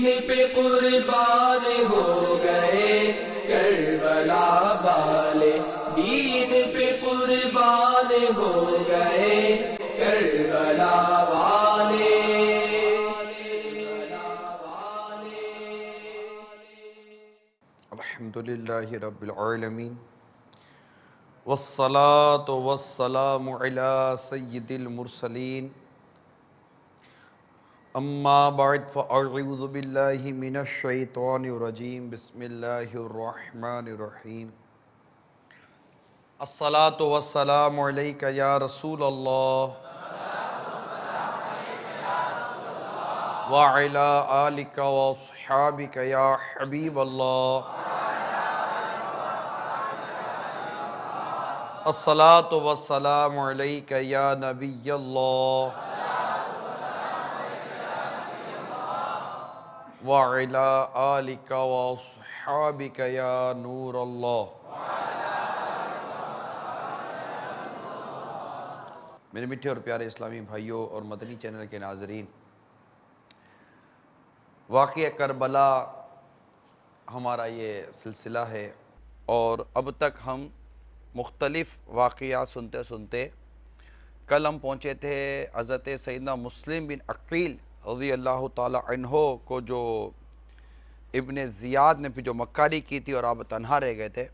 دین پہ قربان ہو گئے کربلا والے، دین پہ قربان ہو گئے کربلا والے۔ الحمدللہ رب العالمین والصلاة والسلام علی سید المرسلین، اما بعد فاعوذ باللہ من الشیطان الرجیم، بسم اللہ الرحمن الرحیم۔ الصلاة والسلام علیک یا رسول اللہ وعلی آلک واصحابک یا حبیب اللہ۔ الصلاة والسلام علیک یا نبی اللہ وعلی آلک واصحابک یا نور اللہ۔ میرے میٹھے اور پیارے اسلامی بھائیوں اور مدنی چینل کے ناظرین، واقعہ کربلا ہمارا یہ سلسلہ ہے، اور اب تک ہم مختلف واقعات سنتے سنتے کل ہم پہنچے تھے حضرت سیدنا مسلم بن عقیل رضی اللہ تعالی عنہ کو، جو ابن زیاد نے پھر جو مکاری کی تھی اور آپ تنہا رہ گئے تھے۔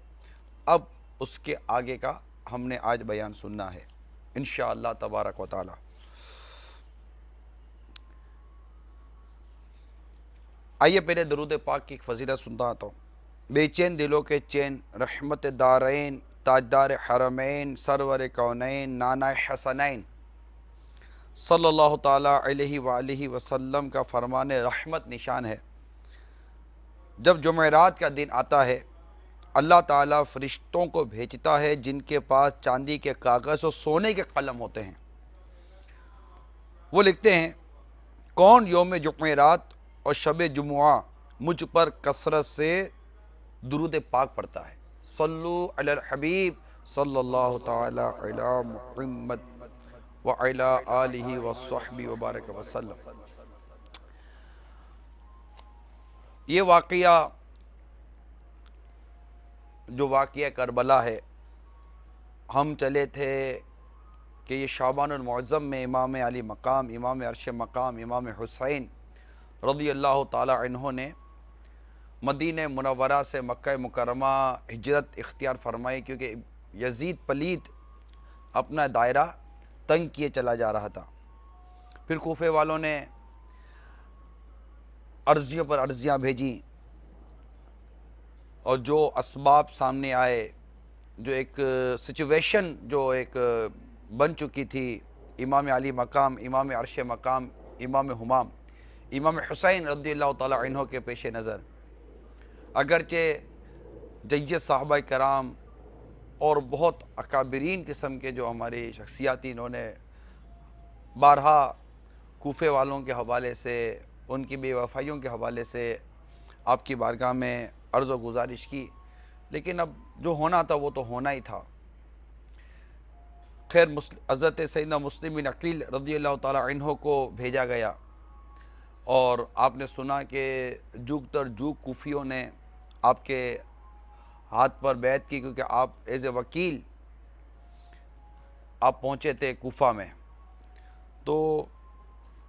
اب اس کے آگے کا ہم نے آج بیان سننا ہے انشاءاللہ تبارک و تعالی۔ آئیے پہلے درود پاک کی ایک فضیلت سنتا آتا ہوں۔ بے چین دلوں کے چین، رحمت دارین، تاجدار حرمین، سرور کونین، نانا حسنین صلی اللہ تعالیٰ علیہ وآلہ وسلم کا فرمان رحمت نشان ہے۔ جب جمعرات کا دن آتا ہے، اللہ تعالیٰ فرشتوں کو بھیجتا ہے جن کے پاس چاندی کے کاغذ اور سونے کے قلم ہوتے ہیں۔ وہ لکھتے ہیں، کون یوم جمعرات اور شب جمعہ مجھ پر کثرت سے درود پاک پڑھتا ہے۔ صلو علی الحبیب صلی اللہ تعالی علی محمد وعلی آلہ وصحبہ وبارک وسلم۔ یہ واقعہ کربلا ہے، ہم چلے تھے کہ یہ شعبان المعظم میں امام علی مقام، امام عرش مقام، امام حسین رضی اللہ تعالی عنہ نے مدینہ منورہ سے مکہ مکرمہ ہجرت اختیار فرمائی، کیونکہ یزید پلید اپنا دائرہ تنگ کیے چلا جا رہا تھا۔ پھر کوفے والوں نے عرضیوں پر عرضیاں بھیجیں، اور جو اسباب سامنے آئے، جو ایک سچویشن جو ایک بن چکی تھی، امام علی مقام، امام عرش مقام، امام ہمام، امام حسین رضی اللہ تعالی عنہ کے پیش نظر، اگرچہ جید صحابہ کرام اور بہت اکابرین قسم کے جو ہماری شخصیات تھیں، انہوں نے بارہا کوفے والوں کے حوالے سے، ان کی بے وفائیوں کے حوالے سے آپ کی بارگاہ میں عرض و گزارش کی، لیکن اب جو ہونا تھا وہ تو ہونا ہی تھا۔ خیر، حضرت سیدنا مسلم بن عقیل رضی اللہ تعالی عنہ کو بھیجا گیا، اور آپ نے سنا کہ جوگ تر جوگ کوفیوں نے آپ کے ہاتھ پر بیعت کی، کیونکہ آپ ایز اے وکیل آپ پہنچے تھے کوفہ میں۔ تو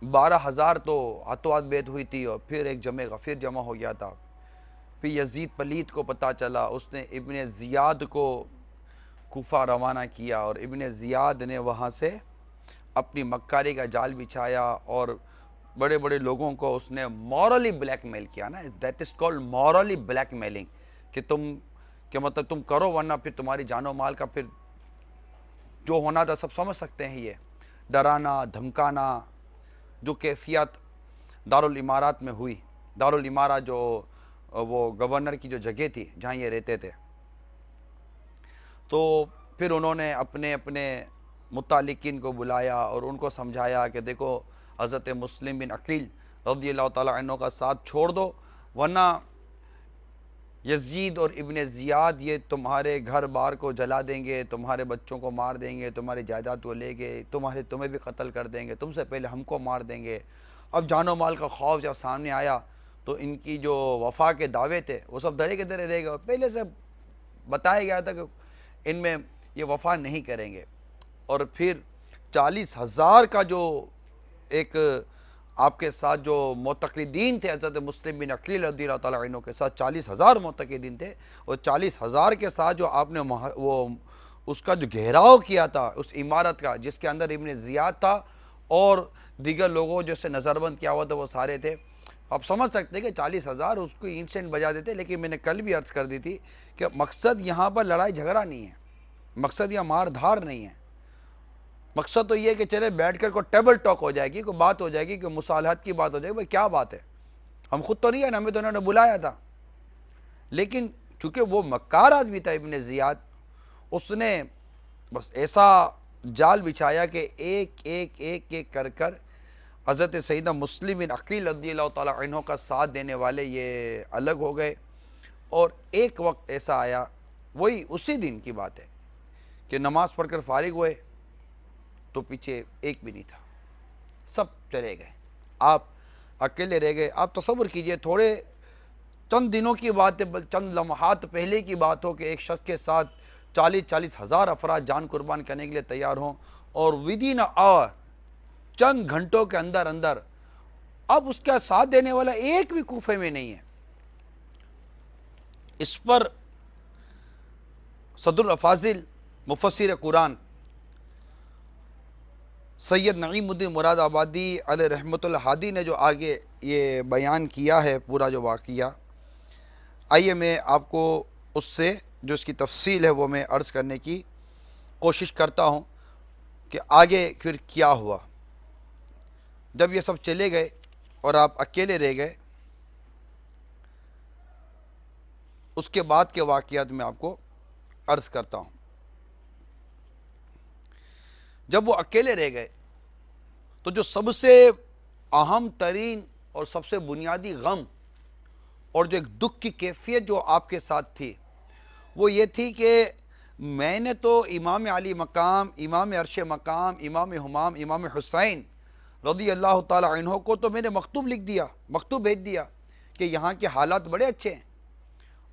12,000 تو ہاتھوں ہاتھ بیعت ہوئی تھی، اور پھر ایک جمع غفیر جمع ہو گیا تھا۔ پھر یزید پلید کو پتہ چلا، اس نے ابن زیاد کو کوفہ روانہ کیا، اور ابن زیاد نے وہاں سے اپنی مکاری کا جال بچھایا، اور بڑے بڑے لوگوں کو اس نے مورلی بلیک میل کیا نا، that is called morally black mailing, کہ مطلب تم کرو ورنہ پھر تمہاری جان و مال کا پھر جو ہونا تھا سب سمجھ سکتے ہیں۔ یہ ڈرانا دھمکانا جو کیفیت دارالامارات میں ہوئی، دارالامارہ جو وہ گورنر کی جو جگہ تھی جہاں یہ رہتے تھے، تو پھر انہوں نے اپنے متعلقین کو بلایا اور ان کو سمجھایا کہ دیکھو، حضرت مسلم بن عقیل رضی اللہ تعالی عنہ کا ساتھ چھوڑ دو، ورنہ یزید اور ابن زیاد یہ تمہارے گھر بار کو جلا دیں گے، تمہارے بچوں کو مار دیں گے، تمہاری جائیداد کو لے گے، تمہیں بھی قتل کر دیں گے، تم سے پہلے ہم کو مار دیں گے۔ اب جان و مال کا خوف جب سامنے آیا تو ان کی جو وفا کے دعوے تھے وہ سب درے کے درے رہ گئے، اور پہلے سے بتایا گیا تھا کہ ان میں یہ وفا نہیں کریں گے۔ اور پھر 40,000 کا جو ایک آپ کے ساتھ جو معتقدین تھے حضرت مسلم بن عقیل رضی اللہ تعالیٰ عنہ کے ساتھ 40,000 معتقدین تھے، اور 40,000 کے ساتھ جو آپ نے وہ اس کا جو گھیراؤ کیا تھا اس عمارت کا، جس کے اندر ابن زیاد تھا اور دیگر لوگوں جیسے نظر بند کیا ہوا تھا وہ سارے تھے، آپ سمجھ سکتے کہ 40,000 اس کو اینٹ سینٹ بجا دیتے۔ لیکن میں نے کل بھی عرض کر دی تھی کہ مقصد یہاں پر لڑائی جھگڑا نہیں ہے، مقصد یہاں مار دھار نہیں ہے، مقصد تو یہ کہ چلے بیٹھ کر کوئی ٹیبل ٹاک ہو جائے گی، کوئی بات ہو جائے گی، کوئی مصالحت کی بات ہو جائے گی۔ بھائی کیا بات ہے، ہم خود تو نہیں ہیں، ہمیں تو انہوں نے بلایا تھا۔ لیکن چونکہ وہ مکار آدمی تھا ابن زیاد، اس نے بس ایسا جال بچھایا کہ ایک ایک ایک ایک کر کر حضرت سیدنا مسلم بن عقیل رضی اللہ تعالیٰ عنہ کا ساتھ دینے والے یہ الگ ہو گئے۔ اور ایک وقت ایسا آیا، وہی اسی دن کی بات ہے کہ نماز پڑھ کر فارغ ہوئے تو پیچھے ایک بھی نہیں تھا، سب چلے گئے، آپ اکیلے رہ گئے۔ آپ تصور کیجئے، تھوڑے چند دنوں کی بات ہے، چند لمحات پہلے کی بات ہو کہ ایک شخص کے ساتھ 40,000 افراد جان قربان کرنے کے لیے تیار ہوں، اور ودین آور چند گھنٹوں کے اندر اندر اب اس کا ساتھ دینے والا ایک بھی کوفے میں نہیں ہے۔ اس پر صدر الافاضل مفسر قرآن سید نعیم الدین مراد آبادی علیہ رحمۃ الہادی نے جو آگے یہ بیان کیا ہے پورا جو واقعہ، آئیے میں آپ کو اس سے جو اس کی تفصیل ہے وہ میں عرض کرنے کی کوشش کرتا ہوں کہ آگے پھر کیا ہوا جب یہ سب چلے گئے اور آپ اکیلے رہ گئے۔ اس کے بعد کے واقعات میں آپ کو عرض کرتا ہوں۔ جب وہ اکیلے رہ گئے تو جو سب سے اہم ترین اور سب سے بنیادی غم اور جو ایک دکھ کی کیفیت جو آپ کے ساتھ تھی وہ یہ تھی کہ میں نے تو امام علی مقام، امام عرش مقام، امام حمام، امام حسین رضی اللہ تعالی عنہ کو تو میں نے مکتوب لکھ دیا، مکتوب بھیج دیا کہ یہاں کے حالات بڑے اچھے ہیں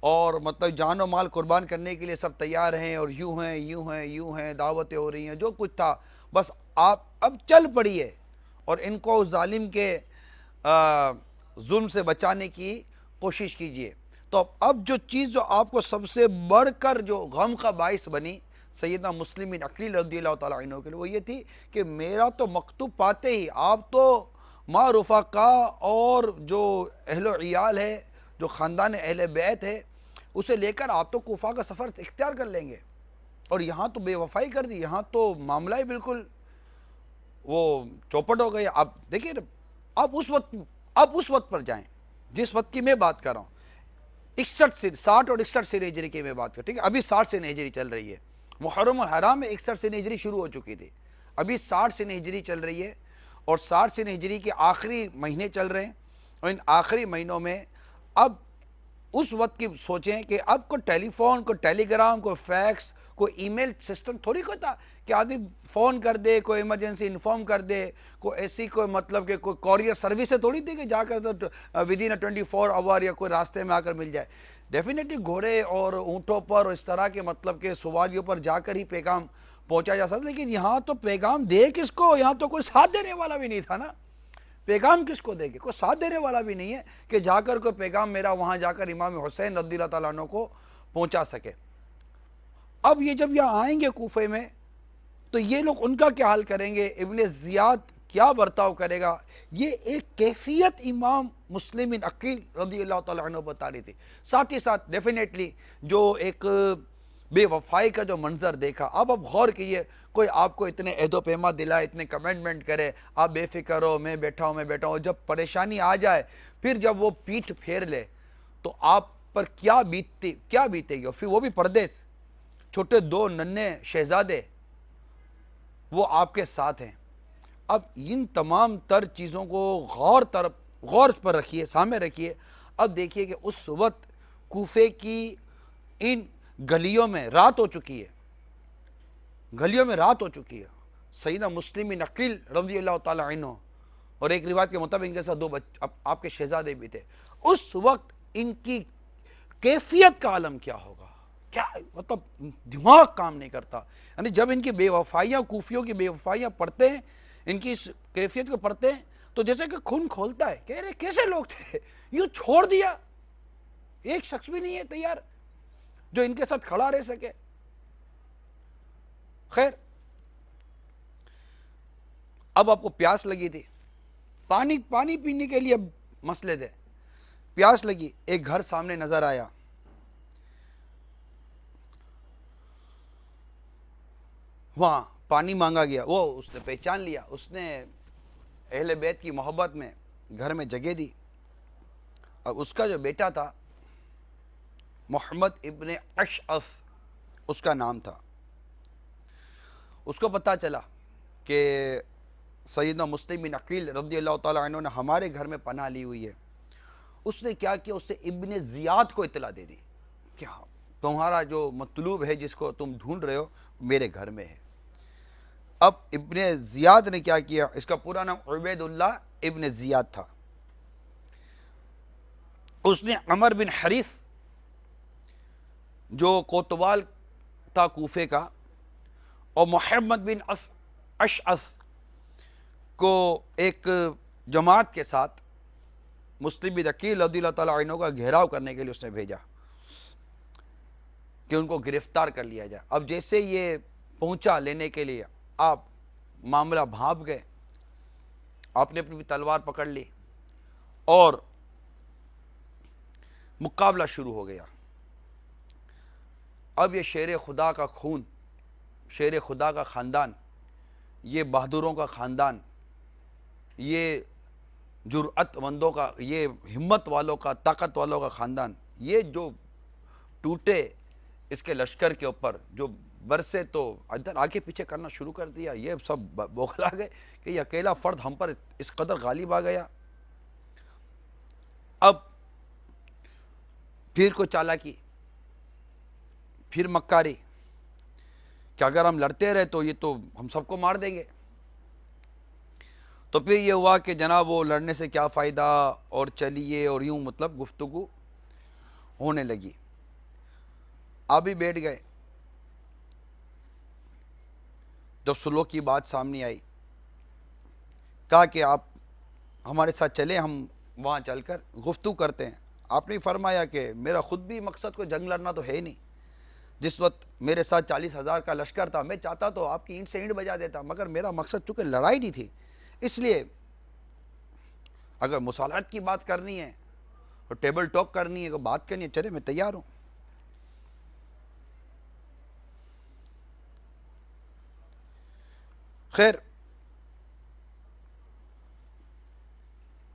اور مطلب جان و مال قربان کرنے کے لیے سب تیار ہیں، اور یوں ہیں یوں ہیں یوں ہیں، دعوتیں ہو رہی ہیں، جو کچھ تھا بس آپ اب چل پڑیے اور ان کو ظالم کے ظلم سے بچانے کی کوشش کیجئے۔ تو اب جو چیز جو آپ کو سب سے بڑھ کر جو غم کا باعث بنی سیدنا مسلم بن عقیل رضی اللہ تعالیٰ عنہ کے لیے، وہ یہ تھی کہ میرا تو مکتوب پاتے ہی آپ تو ما رفقا اور جو اہل و عیال ہے، جو خاندان اہل بیت ہے، اسے لے کر آپ تو کوفہ کا سفر اختیار کر لیں گے، اور یہاں تو بے وفائی کر دی، یہاں تو معاملہ ہی بالکل وہ چوپٹ ہو گئے۔ آپ دیکھیں آپ اس وقت پر جائیں جس وقت کی میں بات کر رہا ہوں، 60 اور 61 سن ہجری کی میں بات کر، ٹھیک ہے، ابھی 60 سن ہجری چل رہی ہے، محرم الحرام میں 61 سن ہجری شروع ہو چکی تھی، ابھی 60 سن ہجری چل رہی ہے، اور 60 سن ہجری کے آخری مہینے چل رہے ہیں، اور ان آخری مہینوں میں اب اس وقت کی سوچیں کہ اب کوئی ٹیلی فون، کوئی ٹیلی گرام، کوئی فیکس، کوئی ای میل سسٹم تھوڑی کوئی تھا کہ آدمی فون کر دے، کوئی ایمرجنسی انفارم کر دے، کوئی ایسی کوئی مطلب کہ کوئی کوریئر سروس تھوڑی تھی کہ جا کر ودین 24 آور یا کوئی راستے میں آ کر مل جائے۔ ڈیفینیٹلی گھوڑے اور اونٹوں پر اور اس طرح کے مطلب کہ سواریوں پر جا کر ہی پیغام پہنچا جا سکتا، لیکن یہاں تو پیغام دے کس کو، یہاں تو کوئی ساتھ دینے والا بھی نہیں تھا نا، پیغام کس کو دے گے، کوئی ساتھ دینے والا بھی نہیں ہے کہ جا کر کوئی پیغام میرا وہاں جا کر امام حسین رضی اللہ تعالیٰ عنہ کو پہنچا سکے۔ اب یہ جب یہاں آئیں گے کوفے میں تو یہ لوگ ان کا کیا حال کریں گے، ابن زیاد کیا برتاؤ کرے گا، یہ ایک کیفیت امام مسلم بن عقیل رضی اللہ تعالیٰ عنہ بتا رہی تھی۔ ساتھ ہی ساتھ ڈیفینیٹلی جو ایک بے وفائی کا جو منظر دیکھا، اب غور کیجئے، کوئی آپ کو اتنے عہد و پیما دلائے، اتنے کمنٹمنٹ کرے، آپ بے فکر ہو، میں بیٹھا ہوں، جب پریشانی آ جائے پھر جب وہ پیٹھ پھیر لے تو آپ پر کیا بیتے گی، پھر وہ بھی پردیس، چھوٹے 2 ننھے شہزادے وہ آپ کے ساتھ ہیں۔ اب ان تمام تر چیزوں کو غور پر رکھیے، سامنے رکھیے۔ اب دیکھیے کہ اس وقت کوفے کی ان گلیوں میں رات ہو چکی ہے، سیدنا مسلم بن عقیل رضی اللہ تعالی عنہ اور ایک روایت کے مطابق ان کے ساتھ 2 آپ کے شہزادے بھی تھے. اس وقت ان کی کیفیت کا عالم کیا ہوگا, کیا مطلب دماغ کام نہیں کرتا. یعنی جب ان کی بے وفائیاں, کوفیوں کی بے وفائیاں پڑھتے ہیں, ان کی اس کیفیت کو پڑھتے ہیں تو جیسے کہ خون کھولتا ہے, کہہ رہے کیسے لوگ تھے, یوں چھوڑ دیا, ایک شخص بھی نہیں ہے تیار جو ان کے ساتھ کھڑا رہ سکے. خیر, اب آپ کو پیاس لگی تھی, پانی پینے کے لیے اب مسئلے تھے, پیاس لگی, ایک گھر سامنے نظر آیا, وہاں پانی مانگا گیا, وہ اس نے پہچان لیا, اس نے اہل بیت کی محبت میں گھر میں جگہ دی. اب اس کا جو بیٹا تھا محمد ابن اشعث اس کا نام تھا, اس کو پتہ چلا کہ سیدنا مسلم بن عقیل رضی اللہ تعالیٰ عنہ نے ہمارے گھر میں پناہ لی ہوئی ہے. اس نے کیا کیا, اس نے ابن زیاد کو اطلاع دے دی کہ ہاں تمہارا جو مطلوب ہے جس کو تم ڈھونڈ رہے ہو میرے گھر میں ہے. اب ابن زیاد نے کیا کیا, اس کا پورا نام عبید اللہ ابن زیاد تھا, اس نے عمر بن حریث جو کوتوال تھا کوفے کا, اور محمد بن اشعث کو ایک جماعت کے ساتھ مسلم بن عقیل رضی اللہ تعالیٰ عنہ کا گھیراؤ کرنے کے لیے اس نے بھیجا کہ ان کو گرفتار کر لیا جائے. اب جیسے یہ پہنچا لینے کے لیے, آپ معاملہ بھانپ گئے, آپ نے اپنی تلوار پکڑ لی اور مقابلہ شروع ہو گیا. اب یہ شیر خدا کا خون, شیر خدا کا خاندان, یہ بہادروں کا خاندان, یہ جرأت مندوں کا, یہ ہمت والوں کا, طاقت والوں کا خاندان, یہ جو ٹوٹے اس کے لشکر کے اوپر, جو برسے تو ادھر آگے پیچھے کرنا شروع کر دیا, یہ سب بوکھلا گئے کہ یہ اکیلا فرد ہم پر اس قدر غالب آ گیا. اب پھر کو چالاکی, پھر مکاری کہ اگر ہم لڑتے رہے تو یہ تو ہم سب کو مار دیں گے. تو پھر یہ ہوا کہ جناب وہ لڑنے سے کیا فائدہ, اور چلیے, اور یوں مطلب گفتگو ہونے لگی. آپ بھی بیٹھ گئے, جب سلوک کی بات سامنے آئی, کہا کہ آپ ہمارے ساتھ چلیں, ہم وہاں چل کر گفتگو کرتے ہیں. آپ نے فرمایا کہ میرا خود بھی مقصد کو جنگ لڑنا تو ہے نہیں. جس وقت میرے ساتھ 40,000 کا لشکر تھا, میں چاہتا تو آپ کی اینٹ سے اینٹ بجا دیتا, مگر میرا مقصد چونکہ لڑائی نہیں تھی, اس لیے اگر مصالحت کی بات کرنی ہے اور ٹیبل ٹاک کرنی ہے, کو بات کرنی ہے, چلے میں تیار ہوں. خیر,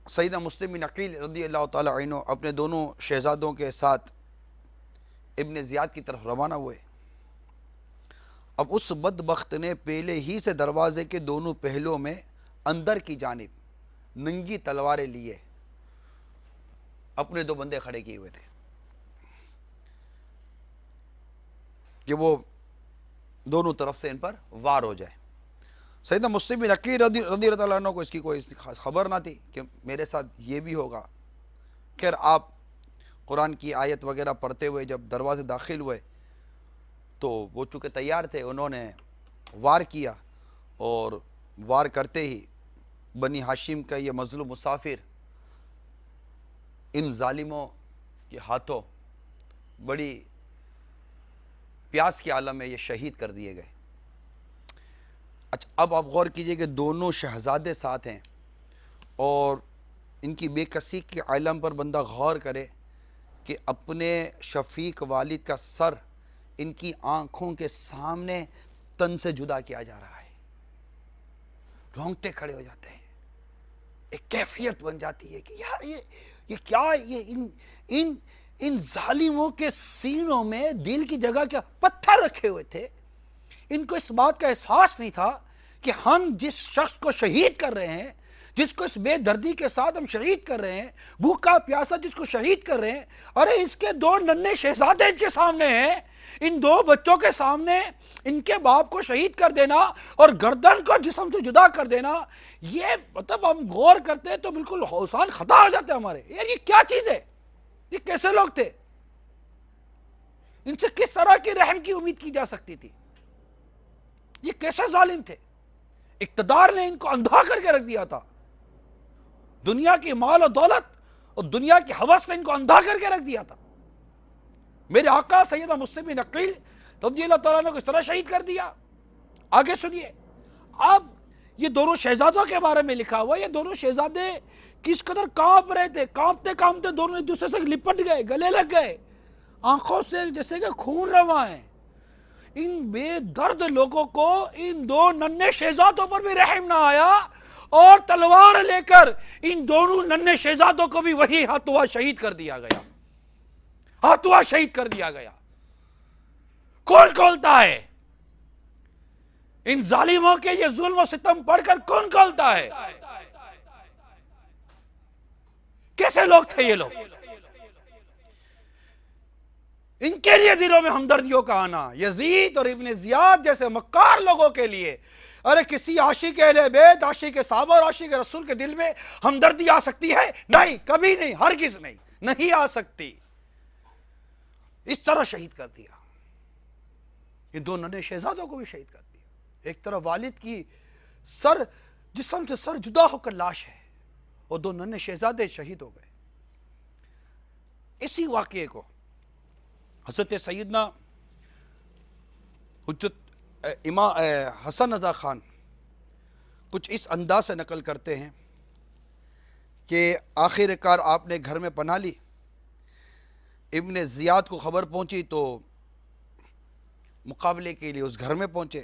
سیدنا مسلم بن عقیل رضی اللہ تعالیٰ عنہ اپنے دونوں شہزادوں کے ساتھ ابن زیاد کی طرف روانہ ہوئے. اب اس بدبخت نے پہلے ہی سے دروازے کے دونوں پہلوں میں اندر کی جانب ننگی تلواریں لیے اپنے 2 بندے کھڑے کیے ہوئے تھے کہ وہ دونوں طرف سے ان پر وار ہو جائے. سیدنا مسلم بن عقیل رضی اللہ عنہ کو اس کی کوئی خبر نہ تھی کہ میرے ساتھ یہ بھی ہوگا. خیر, آپ قرآن کی آیت وغیرہ پڑھتے ہوئے جب دروازے داخل ہوئے تو وہ چونکہ تیار تھے, انہوں نے وار کیا, اور وار کرتے ہی بنی ہاشم کا یہ مظلوم مسافر ان ظالموں کے ہاتھوں بڑی پیاس کے عالم میں یہ شہید کر دیے گئے. اچھا, اب آپ غور کیجئے کہ دونوں شہزادے ساتھ ہیں, اور ان کی بے کسی کے عالم پر بندہ غور کرے کہ اپنے شفیق والد کا سر ان کی آنکھوں کے سامنے تن سے جدا کیا جا رہا ہے. رونگٹے کھڑے ہو جاتے ہیں, ایک کیفیت بن جاتی ہے کہ یار یہ کیا, یہ ان ظالموں کے سینوں میں دل کی جگہ کیا پتھر رکھے ہوئے تھے. ان کو اس بات کا احساس نہیں تھا کہ ہم جس شخص کو شہید کر رہے ہیں, جس کو اس بے دردی کے ساتھ ہم شہید کر رہے ہیں، بھوکا پیاسا جس کو شہید کر رہے ہیں، ارے اس کے دو ننھے شہزادے ان کے سامنے ہیں، ان دو بچوں کے سامنے ان کے باپ کو شہید کر دینا اور گردن کو جسم سے جدا کر دینا، یہ مطلب ہم غور کرتے ہیں تو بالکل حوصان خطا ہو جاتے ہیں ہمارے، یار یہ کیا چیز ہے؟ یہ کیسے لوگ تھے؟ ان سے کس طرح کی رحم کی امید کی جا سکتی تھی؟ یہ کیسے ظالم تھے؟ اقتدار نے ان کو اندھا کر کے رکھ دیا تھا، دنیا کی مال و دولت اور دنیا کی ہوس سے ان کو اندھا کر کے رکھ دیا تھا۔ میرے آقا سیدنا مسلم بن عقیل رضی اللہ تعالیٰ عنہ کو اس طرح شہید کر دیا۔ آگے سنیے، اب یہ دونوں شہزادوں کے بارے میں لکھا ہوا ہے، یہ دونوں شہزادے کس قدر کانپ رہے تھے، کانپتے کانپتے دونوں ایک دوسرے سے لپٹ گئے، گلے لگ گئے، آنکھوں سے جیسے کہ خون رواں ہے۔ ان بے درد لوگوں کو ان دو ننھے شہزادوں پر بھی رحم نہ آیا اور تلوار لے کر ان دونوں ننھے شہزادوں کو بھی وہی ہاتھوں شہید کر دیا گیا، ہاتھوں شہید کر دیا گیا۔ کون کھولتا ہے ان ظالموں کے یہ ظلم و ستم پڑھ کر؟ کون کھولتا ہے؟ کیسے لوگ تھے یہ لوگ؟ ان کے لیے دلوں میں ہمدردیوں کا آنا، یزید اور ابن زیاد جیسے مکار لوگوں کے لیے، ارے کسی عاشق اہل بیت، عاشق صحابہ اور عاشق رسول کے دل میں ہمدردی آ سکتی ہے؟ نہیں، کبھی نہیں، ہرگز نہیں، نہیں آ سکتی۔ اس طرح شہید کر دیا، یہ دو ننھے شہزادوں کو بھی شہید کر دیا۔ ایک طرف والد کی سر، جسم سے سر جدا ہو کر لاش ہے، اور دو ننھے شہزادے شہید ہو گئے۔ اسی واقعے کو حضرت سیدنا حجت امام حسن رضا خان کچھ اس انداز سے نقل کرتے ہیں کہ آخر کار آپ نے گھر میں پناہ لی، ابن زیاد کو خبر پہنچی تو مقابلے کے لیے اس گھر میں پہنچے۔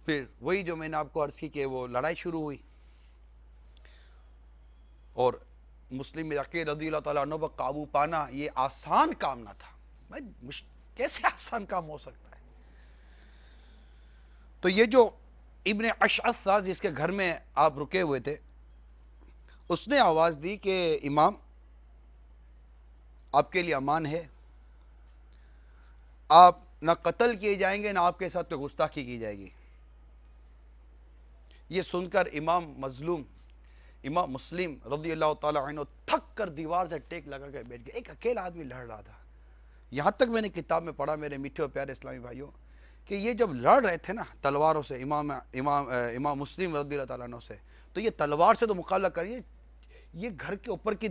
پھر وہی جو میں نے آپ کو عرض کی کہ وہ لڑائی شروع ہوئی، اور مسلم بن عقیل رضی اللہ تعالیٰ عنہ پر قابو پانا یہ آسان کام نہ تھا۔ بھائی کیسے آسان کام ہو سکتا ہے؟ تو یہ جو ابن اشعث تھا جس کے گھر میں آپ رکے ہوئے تھے، اس نے آواز دی کہ امام آپ کے لیے امان ہے، آپ نہ قتل کیے جائیں گے، نہ آپ کے ساتھ کوئی گستاخی کی جائے گی۔ یہ سن کر امام مظلوم امام مسلم رضی اللہ تعالیٰ عنہ تھک کر دیوار سے ٹیک لگا کے بیٹھ گئے۔ ایک اکیلا آدمی لڑ رہا تھا۔ یہاں تک میں نے کتاب میں پڑھا میرے میٹھے اور پیارے اسلامی بھائیوں کہ یہ جب لڑ رہے تھے نا تلواروں سے امام مسلم رضی اللہ تعالیٰ عنہ سے، تو یہ تلوار سے تو مقابلہ کریے، یہ گھر کے اوپر کی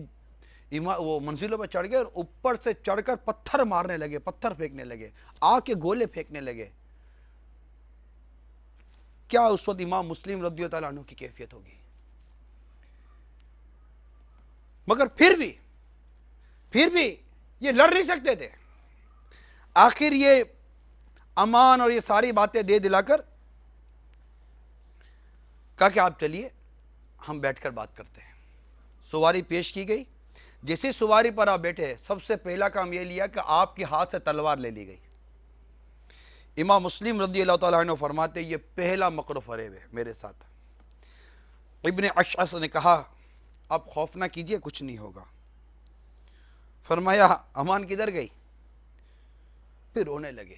وہ منزلوں پہ چڑھ گئے اور اوپر سے چڑھ کر پتھر مارنے لگے، پتھر پھینکنے لگے، آگ کے گولے پھینکنے لگے۔ کیا اس وقت امام مسلم رضی اللہ تعالیٰ عنہ کی کیفیت ہوگی؟ مگر پھر بھی یہ لڑ نہیں سکتے تھے۔ آخر یہ امان اور یہ ساری باتیں دے دلا کر کہا کہ آپ چلیے ہم بیٹھ کر بات کرتے ہیں۔ سواری پیش کی گئی، جیسے سواری پر آپ بیٹھے سب سے پہلا کام یہ لیا کہ آپ کے ہاتھ سے تلوار لے لی گئی۔ امام مسلم رضی اللہ تعالیٰ عنہ فرماتے یہ پہلا مکر و فریب ہے میرے ساتھ۔ ابن اشعث نے کہا آپ خوف نہ کیجئے، کچھ نہیں ہوگا۔ فرمایا امان کدھر گئی؟ پھر رونے لگے،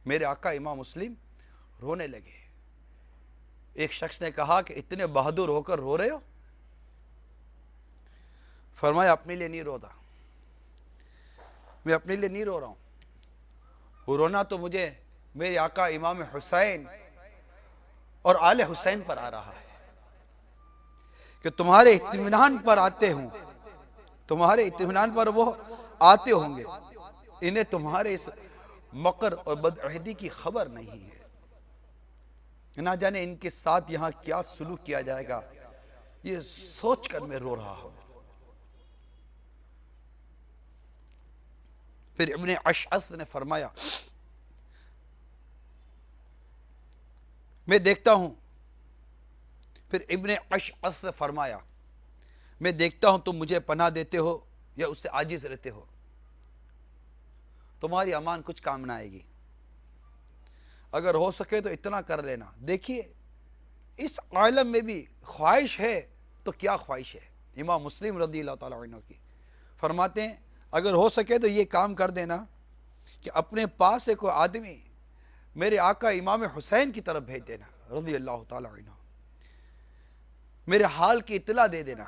میرے آقا امام مسلم رونے لگے۔ ایک شخص نے کہا کہ اتنے بہادر ہو کر رو رہے ہو؟ فرمایا اپنے لیے نہیں روتا، میں اپنے لیے نہیں رو رہا ہوں، رونا تو مجھے میرے آقا امام حسین اور آل حسین پر آ رہا ہے کہ تمہارے اطمینان پر آتے ہوں، تمہارے اطمینان پر وہ آتے ہوں گے، انہیں تمہارے اس مکر اور بدعہدی کی خبر نہیں ہے، نہ جانے ان کے ساتھ یہاں کیا سلوک کیا جائے گا، یہ سوچ کر میں رو رہا ہوں۔ پھر ابن اشعث نے فرمایا میں دیکھتا ہوں، پھر ابن اشعث نے فرمایا میں دیکھتا ہوں تم مجھے پناہ دیتے ہو یا اس سے عاجز رہتے ہو، تمہاری امان کچھ کام نہ آئے گی، اگر ہو سکے تو اتنا کر لینا۔ دیکھیے اس عالم میں بھی خواہش ہے تو کیا خواہش ہے؟ امام مسلم رضی اللہ تعالیٰ عنہ کی فرماتے ہیں اگر ہو سکے تو یہ کام کر دینا کہ اپنے پاس سے کوئی آدمی میرے آقا امام حسین کی طرف بھیج دینا رضی اللہ تعالیٰ عنہ، میرے حال کی اطلاع دے دینا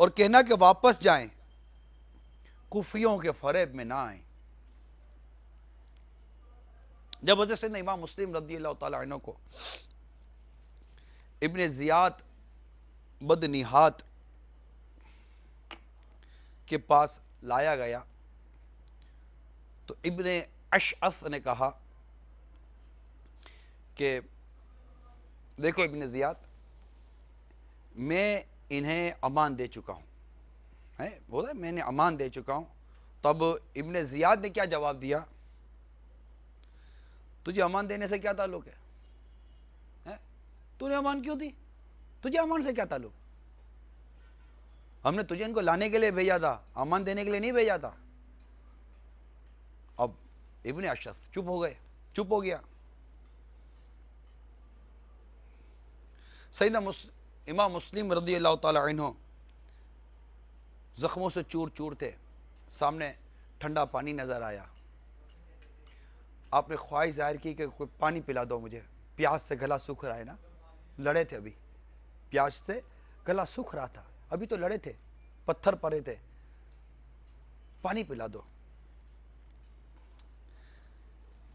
اور کہنا کہ واپس جائیں، کوفیوں کے فریب میں نہ آئیں۔ جب حضرت سیدنا امام مسلم رضی اللہ تعالیٰ عنہ کو ابن زیاد بدنہاد کے پاس لایا گیا تو ابن اشعث نے کہا کہ دیکھو ابن زیاد، میں انہیں امان دے چکا ہوں، بولا میں نے امان دے چکا ہوں۔ تب ابن زیاد نے کیا جواب دیا؟ تجھے امان دینے سے کیا تعلق ہے؟ تو نے امان کیوں دی؟ تجھے امان سے کیا تعلق؟ ہم نے تجھے ان کو لانے کے لیے بھیجا تھا، امان دینے کے لیے نہیں بھیجا تھا۔ اب ابن اشعث چپ ہو گیا۔ سیدنا امام مسلم رضی اللہ تعالی عنہ زخموں سے چور چور تھے، سامنے ٹھنڈا پانی نظر آیا، آپ نے خواہش ظاہر کی کہ کوئی پانی پلا دو مجھے، پیاس سے گلا سوکھ رہا ہے نا، لڑے تھے ابھی، پیاس سے گلا سوکھ رہا تھا، ابھی تو لڑے تھے، پتھر پڑے تھے، پانی پلا دو۔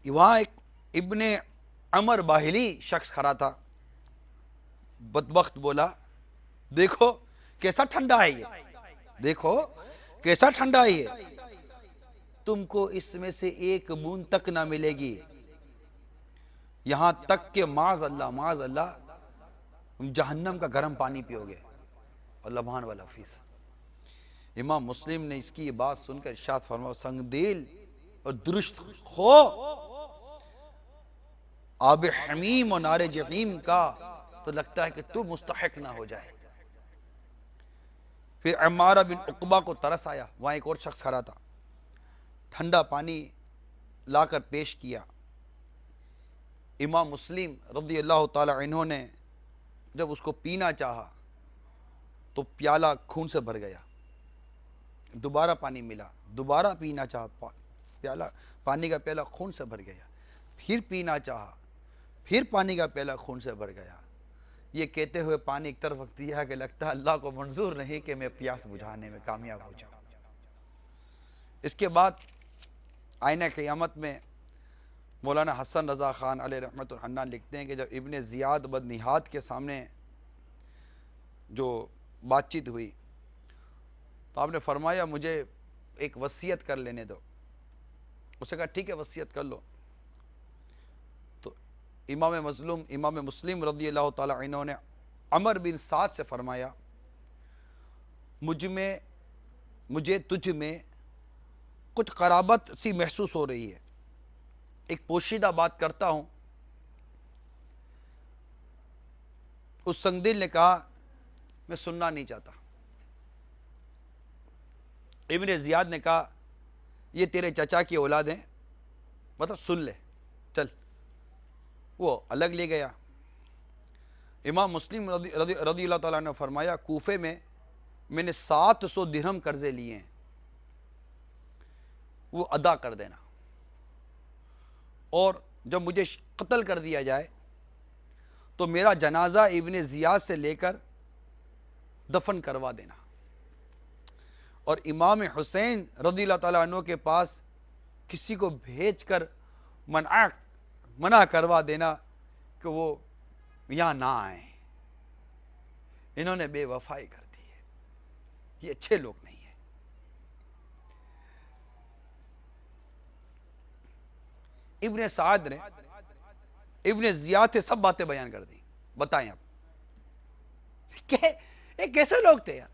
وہاں ایک ابن عمر باہلی شخص کھڑا تھا، بدبخت بولا دیکھو کیسا ٹھنڈا ہے یہ، دیکھو کیسا ٹھنڈا ہے یہ، تم کو اس میں سے ایک بوند تک نہ ملے گی، یہاں تک کہ معاذ اللہ جہنم کا گرم پانی پیو گے، اور لبھان والا فیس۔ امام مسلم نے اس کی یہ بات سن کر ارشاد فرمایا سنگ دل اور درست خو آب حمیم اور نار جحیم کا تو لگتا ہے کہ تو مستحق نہ ہو جائے۔ پھر عمارہ بن عقبہ کو ترس آیا، وہاں ایک اور شخص کھڑا تھا، ٹھنڈا پانی لا کر پیش کیا۔ امام مسلم رضی اللہ تعالی عنہ نے جب اس کو پینا چاہا تو پیالہ خون سے بھر گیا، دوبارہ پانی ملا، دوبارہ پینا چاہا، پانی کا پیالہ خون سے بھر گیا، پھر پینا چاہا، پھر پانی کا پیالہ خون سے بھر گیا۔ یہ کہتے ہوئے پانی ایک طرف رکھ دیا کہ لگتا ہے اللہ کو منظور نہیں کہ میں پیاس بجھانے میں کامیاب ہو جاؤں۔ اس کے بعد آئینہ قیامت میں مولانا حسن رضا خان علیہ رحمۃ الحنان لکھتے ہیں کہ جب ابن زیاد بدنہاد کے سامنے جو بات چیت ہوئی تو آپ نے فرمایا مجھے ایک وصیت کر لینے دو۔ اس نے کہا ٹھیک ہے وصیت کر لو۔ تو امام مسلم رضی اللہ تعالی عنہ نے عمر بن سعد سے فرمایا مجھے تجھ میں کچھ قرابت سی محسوس ہو رہی ہے، ایک پوشیدہ بات کرتا ہوں۔ اس سنگدل نے کہا میں سننا نہیں چاہتا۔ ابن زیاد نے کہا یہ تیرے چچا کی اولاد ہیں، مطلب سن لے چل۔ وہ الگ لے گیا۔ امام مسلم رضی اللہ تعالیٰ نے فرمایا کوفے میں نے 700 درہم قرضے لیے ہیں، وہ ادا کر دینا، اور جب مجھے قتل کر دیا جائے تو میرا جنازہ ابن زیاد سے لے کر دفن کروا دینا، اور امام حسین رضی اللہ تعالیٰ عنہ کے پاس کسی کو بھیج کر منع کروا دینا کہ وہ یہاں نہ آئیں، انہوں نے بے وفائی کر دی ہے، یہ اچھے لوگ نہیں ہیں۔ ابن سعد نے ابن زیاد سے سب باتیں بیان کر دی۔ بتائیں آپ یہ کیسے لوگ تھے یار؟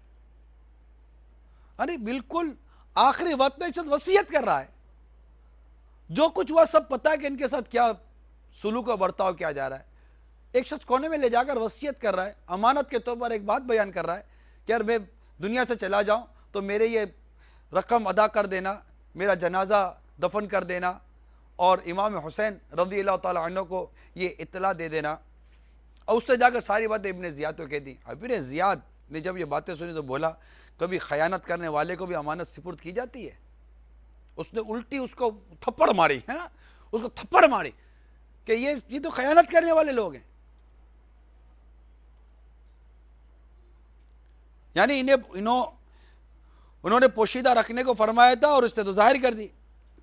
ارے بالکل آخری وقت میں شخص وصیت کر رہا ہے، جو کچھ ہوا سب پتا ہے کہ ان کے ساتھ کیا سلوک و برتاؤ کیا جا رہا ہے۔ ایک شخص کونے میں لے جا کر وصیت کر رہا ہے، امانت کے طور پر ایک بات بیان کر رہا ہے کہ یار میں دنیا سے چلا جاؤں تو میرے یہ رقم ادا کر دینا، میرا جنازہ دفن کر دینا، اور امام حسین رضی اللہ تعالی عنہ کو یہ اطلاع دے دینا۔ اور اس نے جا کر ساری باتیں ابن زیاد کو کہہ دی. ابن زیاد نے جب یہ باتیں سنی تو بولا کبھی خیانت کرنے والے کو بھی امانت سپرد کی جاتی ہے؟ اس نے الٹی اس کو تھپڑ ماری ہے نا، اس کو تھپڑ ماری کہ یہ تو خیانت کرنے والے لوگ ہیں. یعنی انہوں نے پوشیدہ رکھنے کو فرمایا تھا اور اس نے تو ظاہر کر دی.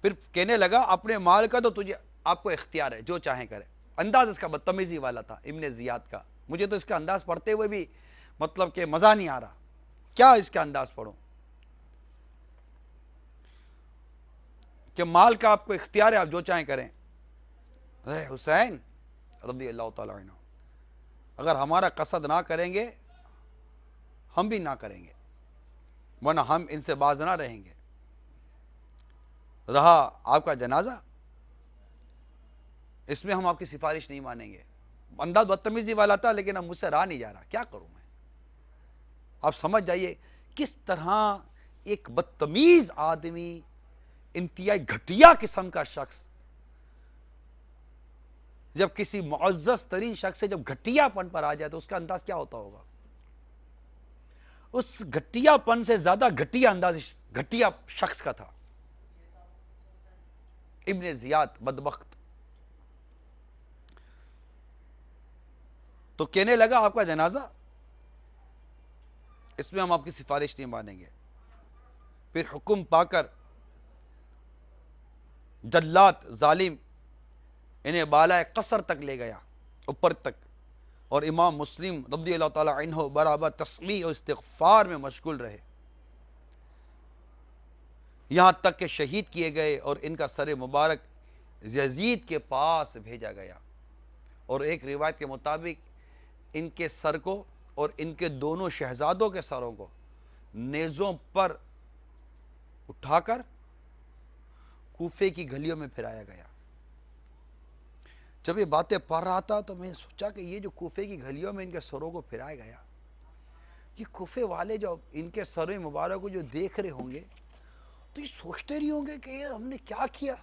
پھر کہنے لگا اپنے مال کا تو آپ کو اختیار ہے، جو چاہیں کرے. انداز اس کا بدتمیزی والا تھا ابن زیاد کا. مجھے تو اس کا انداز پڑھتے ہوئے بھی مطلب کہ مزہ نہیں آ رہا. کیا اس کا انداز پڑھوں کہ مال کا آپ کو اختیار ہے، آپ جو چاہیں کریں. حسین رضی اللہ تعالیٰ عنہ اگر ہمارا قصد نہ کریں گے ہم بھی نہ کریں گے، ورنہ ہم ان سے باز نہ رہیں گے. رہا آپ کا جنازہ، اس میں ہم آپ کی سفارش نہیں مانیں گے. انداز بدتمیزی والا تھا لیکن اب مجھ سے رہا نہیں جا رہا، کیا کروں میں. آپ سمجھ جائیے کس طرح ایک بدتمیز آدمی، انتہائی گھٹیا قسم کا شخص، جب کسی معزز ترین شخص سے جب گھٹیا پن پر آ جائے تو اس کا انداز کیا ہوتا ہوگا. اس گھٹیا پن سے زیادہ گھٹیا انداز گھٹیا شخص کا تھا ابن زیاد بدبخت. تو کہنے لگا آپ کا جنازہ، اس میں ہم آپ کی سفارش نہیں مانیں گے. پھر حکم پا کر جلات ظالم انہیں بالائے قصر تک لے گیا، اوپر تک. اور امام مسلم رضی اللہ تعالیٰ عنہ برابر تسبیح اور استغفار میں مشغول رہے، یہاں تک کہ شہید کیے گئے اور ان کا سر مبارک یزید کے پاس بھیجا گیا. اور ایک روایت کے مطابق ان کے سر کو اور ان کے دونوں شہزادوں کے سروں کو نیزوں پر اٹھا کر کوفے کی گلیوں میں پھرایا گیا. جب یہ باتیں پڑھ رہا تھا تو میں نے سوچا کہ یہ جو کوفے کی گلیوں میں ان کے سروں کو پھرایا گیا، یہ کوفے والے جو ان کے سر مبارک کو جو دیکھ رہے ہوں گے تو یہ سوچتے رہے ہوں گے کہ یہ ہم نے کیا کیا.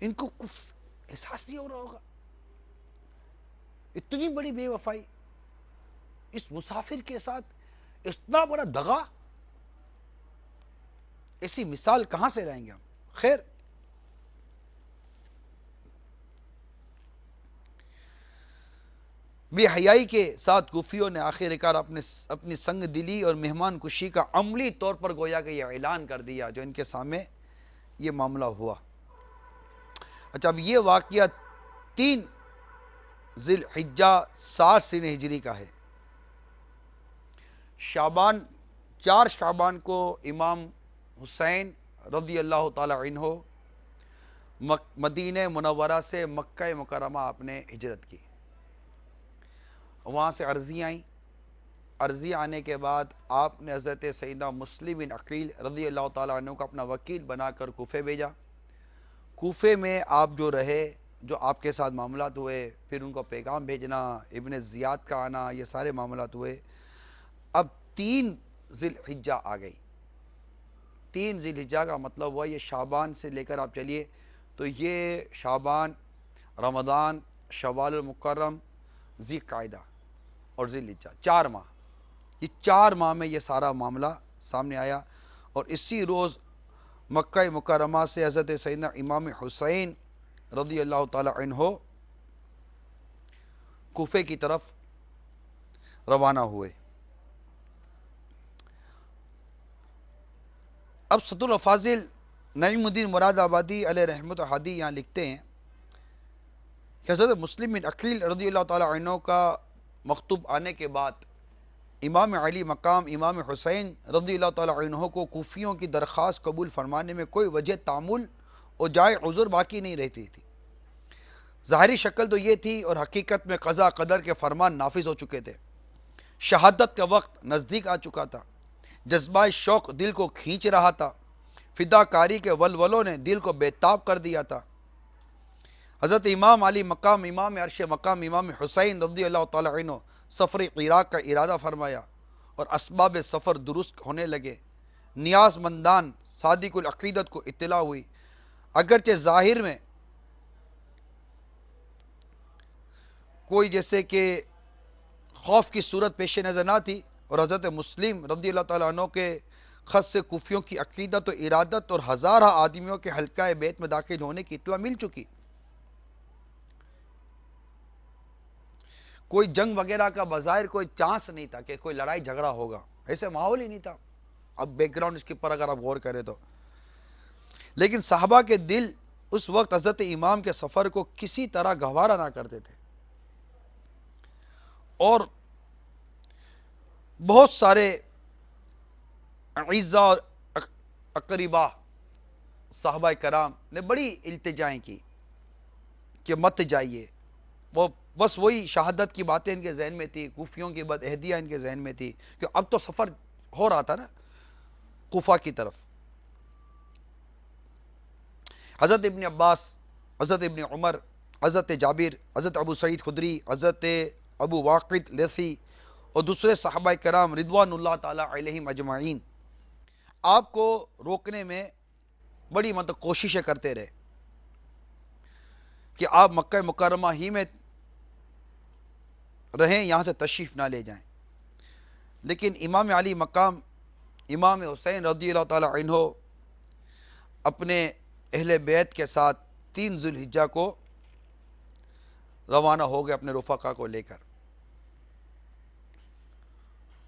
ان کو احساس نہیں ہو رہا ہوگا اتنی بڑی بے وفائی، اس مسافر کے ساتھ اتنا بڑا دغا. ایسی مثال کہاں سے رہیں گے ہم. خیر، بے حیائی کے ساتھ کوفیوں نے آخر کار اپنی سنگ دلی اور مہمان کشی کا عملی طور پر گویا کہ یہ اعلان کر دیا جو ان کے سامنے یہ معاملہ ہوا. اچھا، اب یہ واقعہ 3 ذی الحجہ 60 سنہ ہجری کا ہے. شعبان 4 شعبان کو امام حسین رضی اللہ تعالی عنہ مدینہ منورہ سے مکہ مکرمہ آپ نے ہجرت کی. وہاں سے عرضی آئیں. عرضی آنے کے بعد آپ نے حضرت سیدنا مسلم بن عقیل رضی اللہ تعالیٰ عنہ کو اپنا وکیل بنا کر کوفے بھیجا. کوفے میں آپ جو رہے، جو آپ کے ساتھ معاملات ہوئے، پھر ان کو پیغام بھیجنا، ابن زیاد کا آنا، یہ سارے معاملات ہوئے. اب 3 ذی الحجہ آ گئی. 3 ذی الحجہ کا مطلب ہوا یہ شعبان سے لے کر آپ چلیے تو یہ شعبان، رمضان، شوال المکرم، ذی قعدہ اور ذی الحجہ، 4 ماہ. یہ 4 ماہ میں یہ سارا معاملہ سامنے آیا. اور اسی روز مکہ مکرمہ سے حضرت سیدنا امام حسین رضی اللہ تعالی عنہ کوفے کی طرف روانہ ہوئے. اب صدر الفاضل نعیم الدین مراد آبادی علیہ رحمت حادی یہاں لکھتے ہیں کہ حضرت مسلم بن عقیل رضی اللہ تعالی عنہ کا مکتوب آنے کے بعد امام علی مقام امام حسین رضی اللہ تعالی عنہ کو کوفیوں کی درخواست قبول فرمانے میں کوئی وجہ تعامل اور جائے عذر باقی نہیں رہتی تھی. ظاہری شکل تو یہ تھی اور حقیقت میں قضا قدر کے فرمان نافذ ہو چکے تھے. شہادت کا وقت نزدیک آ چکا تھا. جذبہ شوق دل کو کھینچ رہا تھا. فدا کاری کے ولولوں نے دل کو بیتاب کر دیا تھا. حضرت امام علی مقام امام عرش مقام امام حسین رضی اللہ تعالی عنہ سفر عراق کا ارادہ فرمایا اور اسباب سفر درست ہونے لگے. نیاز مندان صادق العقیدت کو اطلاع ہوئی. اگرچہ ظاہر میں کوئی جیسے کہ خوف کی صورت پیش نظر نہ تھی، اور حضرت مسلم رضی اللہ تعالیٰ عنہ کے خط سے کوفیوں کی عقیدت و ارادت اور ہزارہ آدمیوں کے حلقہ بیت میں داخل ہونے کی اطلاع مل چکی۔ کوئی جنگ وغیرہ کا بظاہر کوئی چانس نہیں تھا کہ کوئی لڑائی جھگڑا ہوگا، ایسے ماحول ہی نہیں تھا۔ اب بیک گراؤنڈ اس کے پر اگر آپ غور کریں تو، لیکن صحابہ کے دل اس وقت حضرت امام کے سفر کو کسی طرح گوارا نہ کرتے تھے، اور بہت سارے اعزاء اور اقربا صحابہ کرام نے بڑی التجائیں کی کہ مت جائیے۔ وہ بس وہی شہادت کی باتیں ان کے ذہن میں تھی، کوفیوں کی بدعہدیاں ان کے ذہن میں تھی، کہ اب تو سفر ہو رہا تھا نا کوفہ کی طرف۔ حضرت ابن عباس، حضرت ابن عمر، حضرت جابر، حضرت ابو سعید خدری، حضرت ابو واقد لیثی اور دوسرے صحابہ کرام رضوان اللہ تعالیٰ علیہم اجمعین آپ کو روکنے میں بڑی کوششیں کرتے رہے کہ آپ مکہ مکرمہ ہی میں رہیں، یہاں سے تشریف نہ لے جائیں۔ لیکن امام علی مقام امام حسین رضی اللہ تعالیٰ عنہ اپنے اہل بیت کے ساتھ 3 ذی الحجہ کو روانہ ہو گئے اپنے رفقا کو لے کر،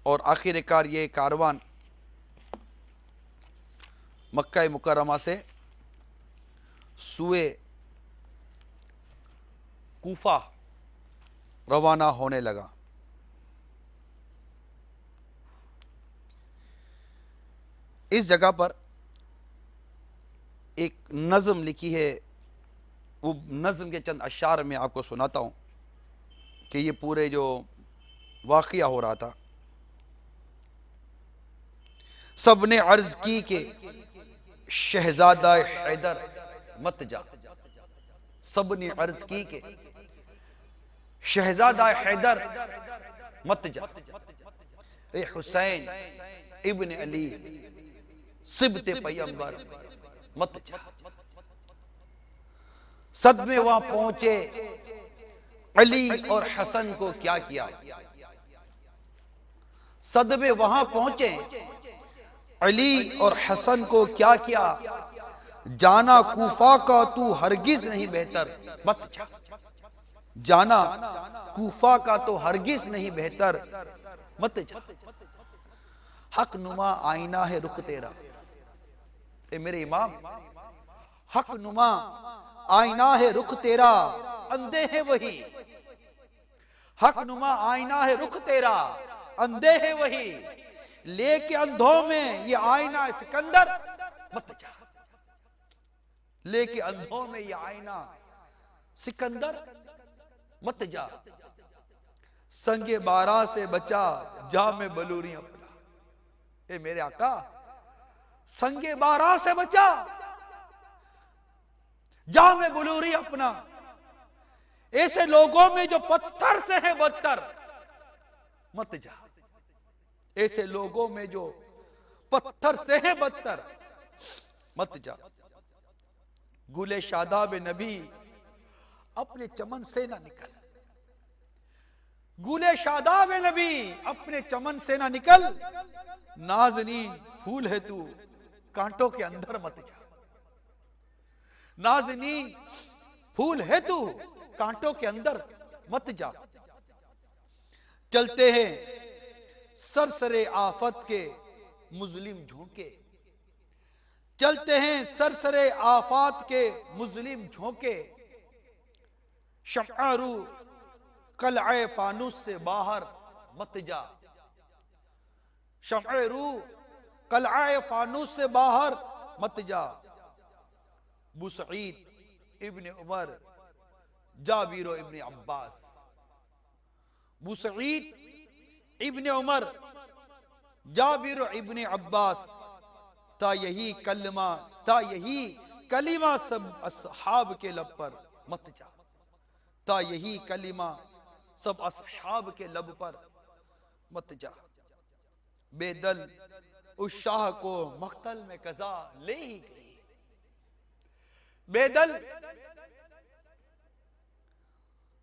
اور آخر کار یہ کاروان مکہ مکرمہ سے سوئے کوفہ روانہ ہونے لگا۔ اس جگہ پر ایک نظم لکھی ہے، وہ نظم کے چند اشعار میں آپ کو سناتا ہوں کہ یہ پورے جو واقعہ ہو رہا تھا۔ سب نے عرض کی کہ شہزادہ حیدر مت جا، سب نے عرض کی کہ شہزادہ حیدر مت جا، اے حسین ابن علی صبت پیغمبر مت جا۔ صدمے وہاں پہنچے علی اور حسن کو کیا کیا، صدمے وہاں پہنچے علی اور حسن کو کیا کیا، جانا کوفہ کا تو ہرگز نہیں بہتر مت جا، جانا کوفہ کا تو ہرگز نہیں بہتر مت جا۔ حق نما آئینہ ہے رخ تیرا، اے میرے امام، حق نما آئینہ ہے رخ تیرا، اندھے ہیں وہی، حق نما آئینہ ہے رخ تیرا، اندھے ہیں وہی، لے کے اندھوں میں یہ آئینہ سکندر مت جا، لے کے اندھوں میں یہ آئینہ سکندر مت جا۔ سنگ بارہ سے بچا جام بلوری اپنا، اے میرے آقا سنگ بارہ سے بچا جام بلوری اپنا، ایسے لوگوں میں جو پتھر سے ہے بدتر مت جا، ایسے لوگوں میں جو پتھر سے ہے بدتر مت جا۔ گل شاداب نبی اپنے چمن سے نہ نکل، گل شاداب نبی اپنے چمن سے نہ نکل، نازنین پھول ہے تو کانٹوں کے اندر مت جا، نازنین پھول ہے تو کانٹوں کے اندر مت جا۔ چلتے ہیں سرسرے آفت کے مظلم جھونکے، چلتے ہیں سرسرے آفات کے مظلم جھونکے، شمع رو قلعہ فانوس سے باہر مت جا، شمع رو قلعہ فانوس سے باہر مت جا۔ ابو سعید ابن عمر، جابر ابن عباس، ابو سعید ابن عمر، جابر ابن عباس، تا یہی کلمہ سب اصحاب کے لب پر مت جا، تا یہی کلمہ سب اصحاب کے لب پر مت جا۔ بے دل اس شاہ کو مقتل میں قضا لے ہی گئی، بے دل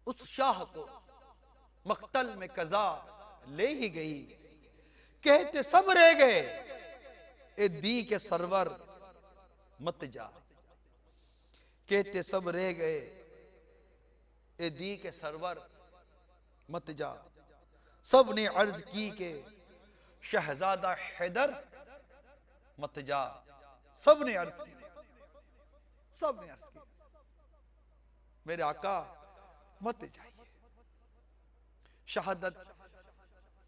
اس شاہ کو مقتل میں قضا لے ہی گئی، کہتے سب رہ گئے اے دی کے سرور مت جا، کہتے سب رہ گئے اے دی کے سرور مت جا، سب نے عرض کی کہ شہزادہ حیدر مت جا، سب نے عرض کی، سب نے عرض کی میرے آقا مت جائیے۔ شہادت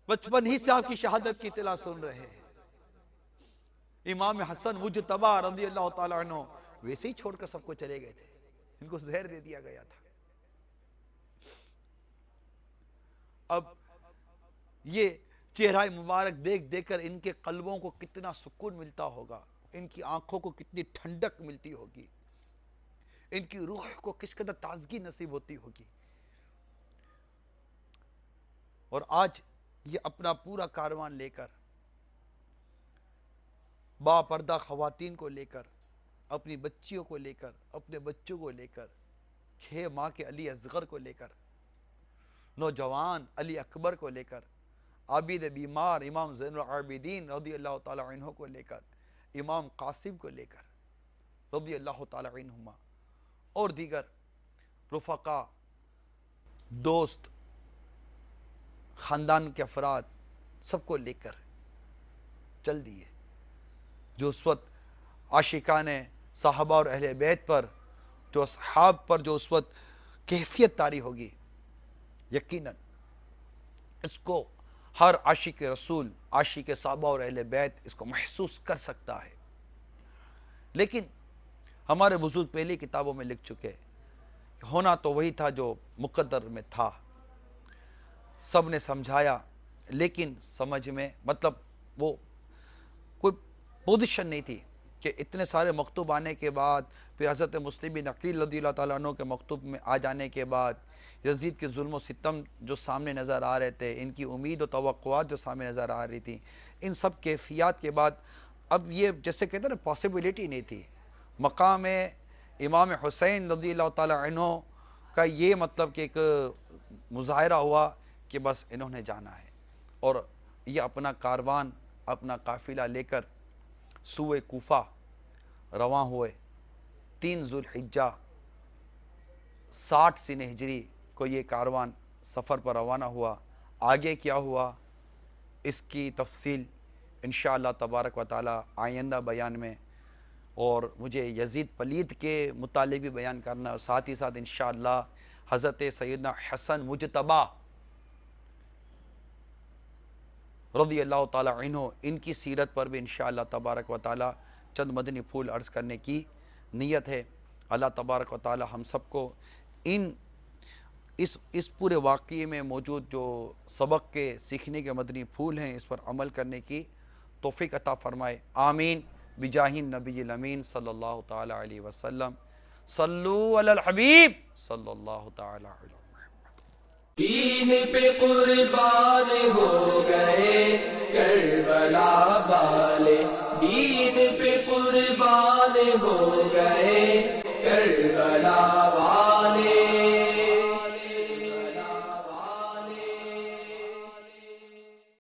بچپن ہی سے آپ کی شہادت کی اطلاع سن رہے ہیں۔ امام حسن مجتبی رضی اللہ تعالیٰ عنہ ویسے ہی چھوڑ کر سب کو چلے گئے تھے، ان کو زہر دے دیا گیا تھا۔ اب یہ چہرہ مبارک دیکھ دیکھ کر ان کے قلبوں کو کتنا سکون ملتا ہوگا، ان کی آنکھوں کو کتنی ٹھنڈک ملتی ہوگی، ان کی روح کو کس قدر تازگی نصیب ہوتی ہوگی۔ اور آج یہ اپنا پورا کاروان لے کر، با پردہ خواتین کو لے کر، اپنی بچیوں کو لے کر، اپنے بچوں کو لے کر، 6 ماہ کے علی اصغر کو لے کر، نوجوان علی اکبر کو لے کر، عابد بیمار امام زین العابدین رضی اللہ تعالی عنہ کو لے کر، امام قاسم کو لے کر رضی اللہ تعالی عنہما، اور دیگر رفقا، دوست، خاندان کے افراد، سب کو لے کر چل دیے۔ جو اس وقت عاشقان صحابہ اور اہل بیت پر، جو اصحاب پر جو اس وقت کیفیت طاری ہوگی، یقیناً اس کو ہر عاشق رسول، عاشق صحابہ اور اہل بیت اس کو محسوس کر سکتا ہے۔ لیکن ہمارے بزرگ پہلی کتابوں میں لکھ چکے، ہونا تو وہی تھا جو مقدر میں تھا۔ سب نے سمجھایا، لیکن سمجھ میں مطلب وہ کوئی پوزیشن نہیں تھی کہ اتنے سارے مکتوب آنے کے بعد، پھر حضرت مسلم بن عقیل رضی اللہ تعالیٰ عنہ کے مکتوب میں آ جانے کے بعد، یزید کے ظلم و ستم جو سامنے نظر آ رہے تھے، ان کی امید و توقعات جو سامنے نظر آ رہی تھی، ان سب کیفیات کے بعد اب یہ جیسے کہتے ہیں نا پاسبلٹی نہیں تھی۔ مقام امام حسین رضی اللہ تعالیٰ عنہ کا یہ مطلب کہ ایک مظاہرہ ہوا کہ بس انہوں نے جانا ہے، اور یہ اپنا کاروان، اپنا قافلہ لے کر سوئے کوفہ رواں ہوئے۔ 3 ذوالحجہ 60 سنہ ہجری کو یہ کاروان سفر پر روانہ ہوا۔ آگے کیا ہوا اس کی تفصیل انشاءاللہ تبارک و تعالی آئندہ بیان میں، اور مجھے یزید پلید کے متعلق بھی بیان کرنا، اور ساتھ ہی ساتھ انشاءاللہ حضرت سیدنا حسن مجتبی رضی اللہ تعالی عنہ، ان کی سیرت پر بھی انشاءاللہ تبارک و تعالی چند مدنی پھول عرض کرنے کی نیت ہے۔ اللہ تبارک و تعالی ہم سب کو اس پورے واقعے میں موجود جو سبق کے سیکھنے کے مدنی پھول ہیں، اس پر عمل کرنے کی توفیق عطا فرمائے، آمین بجاہ النبی الامین صلی اللہ تعالی علیہ وسلم۔ صلو علی الحبیب صلی اللہ تعالی علیہ وسلم۔ دین پہ قربان ہو گئے کربلا والے، دین پہ قربان ہو